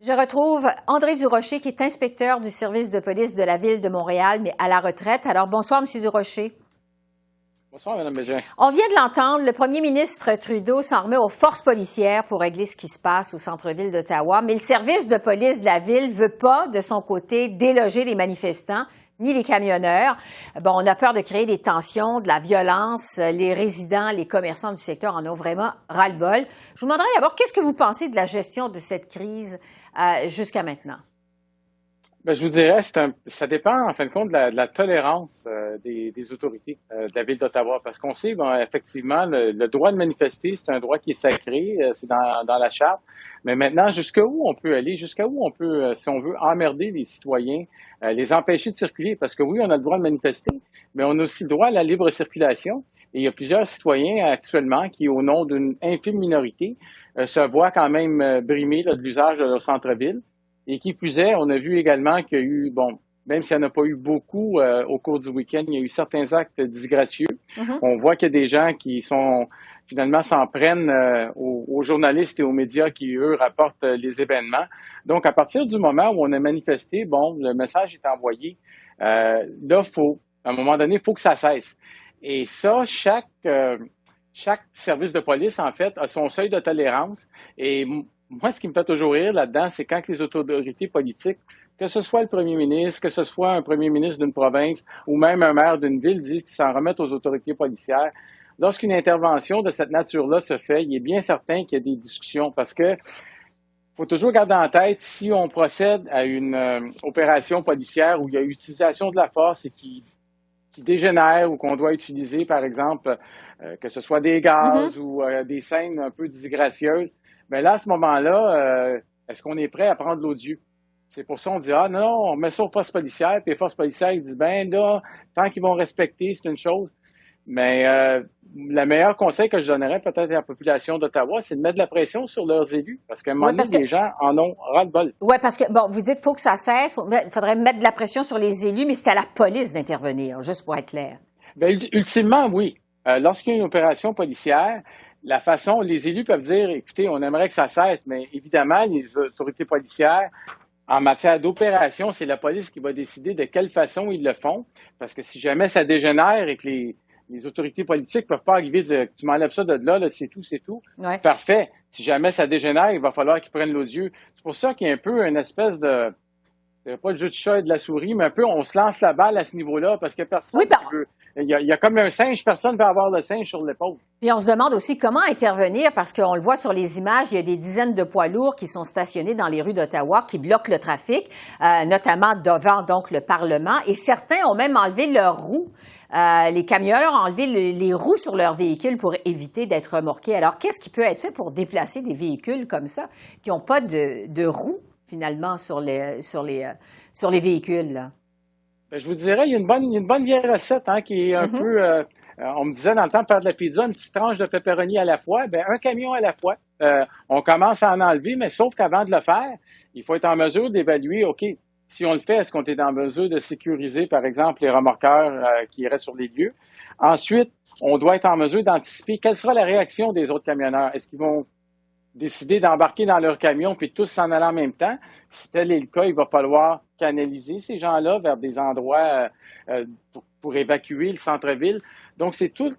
Je retrouve André Durocher, qui est inspecteur du service de police de la Ville de Montréal, mais à la retraite. Alors, bonsoir, M. Durocher. Bonsoir, Mme Bégin. On vient de l'entendre, le premier ministre Trudeau s'en remet aux forces policières pour régler ce qui se passe au centre-ville d'Ottawa, mais le service de police de la Ville veut pas, de son côté, déloger les manifestants ni les camionneurs. Bon, on a peur de créer des tensions, de la violence. Les résidents, les commerçants du secteur en ont vraiment ras-le-bol. Je vous demanderai d'abord, qu'est-ce que vous pensez de la gestion de cette crise jusqu'à maintenant? Bien, je vous dirais, ça dépend en fin de compte de la tolérance des autorités de la Ville d'Ottawa. Parce qu'on sait, bon, effectivement, le droit de manifester, c'est un droit qui est sacré, c'est dans la Charte. Mais maintenant, jusqu'où on peut aller, jusqu'à où on peut, si on veut, emmerder les citoyens, les empêcher de circuler. Parce que oui, on a le droit de manifester, mais on a aussi le droit à la libre circulation. Et il y a plusieurs citoyens actuellement qui, au nom d'une infime minorité, se voient quand même brimés de l'usage de leur centre-ville. Et qui plus est, on a vu également qu'il y a eu, bon, même s'il n'y en a pas eu beaucoup au cours du week-end, il y a eu certains actes disgracieux. Mm-hmm. On voit qu'il y a des gens qui finalement s'en prennent aux journalistes et aux médias qui, eux, rapportent les événements. Donc, à partir du moment où on a manifesté, bon, le message est envoyé. Là, à un moment donné, il faut que ça cesse. Et ça, chaque service de police, en fait, a son seuil de tolérance. Et moi, ce qui me fait toujours rire là-dedans, c'est quand les autorités politiques, que ce soit le premier ministre, que ce soit un premier ministre d'une province ou même un maire d'une ville, disent qu'ils s'en remettent aux autorités policières. Lorsqu'une intervention de cette nature-là se fait, il est bien certain qu'il y a des discussions parce que faut toujours garder en tête, si on procède à une opération policière où il y a utilisation de la force et qui dégénère ou qu'on doit utiliser, par exemple, que ce soit des gaz ou des scènes un peu disgracieuses, bien là, à ce moment-là, est-ce qu'on est prêt à prendre l'odieux? C'est pour ça qu'on dit, ah non, on met ça aux forces policières, puis les forces policières, ils disent, ben là, tant qu'ils vont respecter, c'est une chose. Mais le meilleur conseil que je donnerais peut-être à la population d'Ottawa, c'est de mettre de la pression sur leurs élus, parce qu'à un moment donné, les gens en ont ras-le-bol. Oui, parce que, bon, vous dites qu'il faut que ça cesse, il faudrait mettre de la pression sur les élus, mais c'est à la police d'intervenir, juste pour être clair. Bien, ultimement, oui. Lorsqu'il y a une opération policière, la façon, les élus peuvent dire, écoutez, on aimerait que ça cesse, mais évidemment, les autorités policières, en matière d'opération, c'est la police qui va décider de quelle façon ils le font, parce que si jamais ça dégénère et que les autorités politiques ne peuvent pas arriver et dire, tu m'enlèves ça de là, c'est tout. Ouais. Parfait. Si jamais ça dégénère, il va falloir qu'ils prennent l'odieux. C'est pour ça qu'il y a un peu une espèce de, pas le jeu de chat et de la souris, mais un peu, on se lance la balle à ce niveau-là, parce que personne ne veut. Il y a comme un singe, personne ne peut avoir le singe sur l'épaule. Puis on se demande aussi comment intervenir, parce qu'on le voit sur les images, il y a des dizaines de poids lourds qui sont stationnés dans les rues d'Ottawa, qui bloquent le trafic, notamment devant donc le Parlement, et certains ont même enlevé leurs roues. Les camionneurs ont enlevé les roues sur leurs véhicules pour éviter d'être remorqués. Alors, qu'est-ce qui peut être fait pour déplacer des véhicules comme ça, qui n'ont pas de roues, finalement, sur les véhicules, là? Ben, je vous dirais, il y a une bonne vieille recette qui est un peu, on me disait dans le temps de faire de la pizza, une petite tranche de pepperoni à la fois, ben un camion à la fois. On commence à en enlever, mais sauf qu'avant de le faire, il faut être en mesure d'évaluer, OK, si on le fait, est-ce qu'on est en mesure de sécuriser, par exemple, les remorqueurs qui iraient sur les lieux? Ensuite, on doit être en mesure d'anticiper quelle sera la réaction des autres camionneurs. Est-ce qu'ils vont décider d'embarquer dans leur camion puis tous s'en aller en même temps? Si tel est le cas, il va falloir canaliser ces gens-là vers des endroits pour évacuer le centre-ville. Donc, c'est tous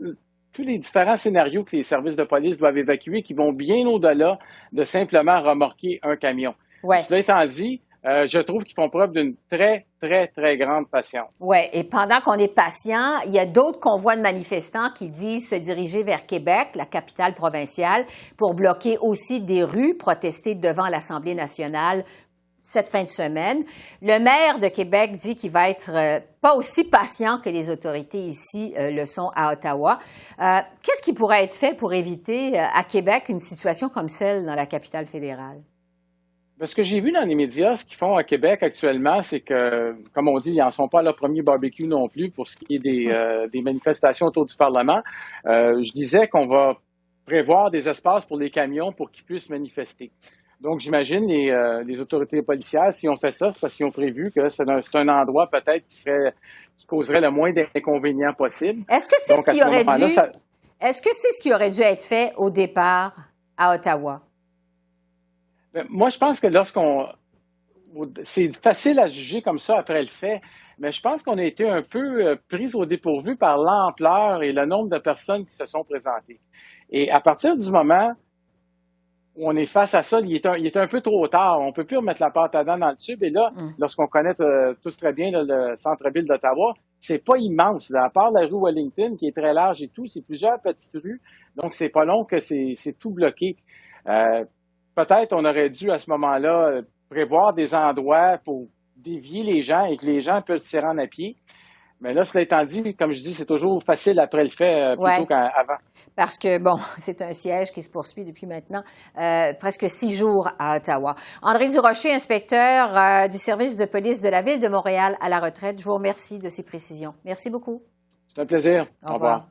les différents scénarios que les services de police doivent évacuer qui vont bien au-delà de simplement remorquer un camion. Ouais. Cela étant dit, je trouve qu'ils font preuve d'une très, très, très grande patience. Oui, et pendant qu'on est patient, il y a d'autres convois de manifestants qui disent se diriger vers Québec, la capitale provinciale, pour bloquer aussi des rues, protester devant l'Assemblée nationale cette fin de semaine. Le maire de Québec dit qu'il va être pas aussi patient que les autorités ici le sont à Ottawa. Qu'est-ce qui pourrait être fait pour éviter à Québec une situation comme celle dans la capitale fédérale? Ce que j'ai vu dans les médias, ce qu'ils font à Québec actuellement, c'est que, comme on dit, ils n'en sont pas à leur premier barbecue non plus pour ce qui est des manifestations autour du Parlement. Je disais qu'on va prévoir des espaces pour les camions pour qu'ils puissent manifester. Donc, j'imagine les autorités policières, si on fait ça, c'est parce qu'ils ont prévu que c'est un endroit peut-être qui causerait le moins d'inconvénients possible. Est-ce que c'est ce qui aurait dû... Est-ce que c'est ce qui aurait dû être fait au départ à Ottawa? Moi, je pense que lorsqu'on c'est facile à juger comme ça après le fait, mais je pense qu'on a été un peu pris au dépourvu par l'ampleur et le nombre de personnes qui se sont présentées. Et à partir du moment où on est face à ça, il est un peu trop tard. On peut plus remettre la pâte à dents dans le tube. Et là, lorsqu'on connaît tous très bien là, le centre-ville d'Ottawa, c'est pas immense. Là. À part la rue Wellington, qui est très large et tout, c'est plusieurs petites rues. Donc, c'est pas long que c'est tout bloqué. Peut-être on aurait dû, à ce moment-là, prévoir des endroits pour dévier les gens et que les gens peuvent s'y rendre à pied. Mais là, cela étant dit, comme je dis, c'est toujours facile après le fait plutôt qu'avant. Parce que, bon, c'est un siège qui se poursuit depuis maintenant presque 6 jours à Ottawa. André Durocher, inspecteur du service de police de la Ville de Montréal à la retraite, je vous remercie de ces précisions. Merci beaucoup. C'est un plaisir. Au revoir.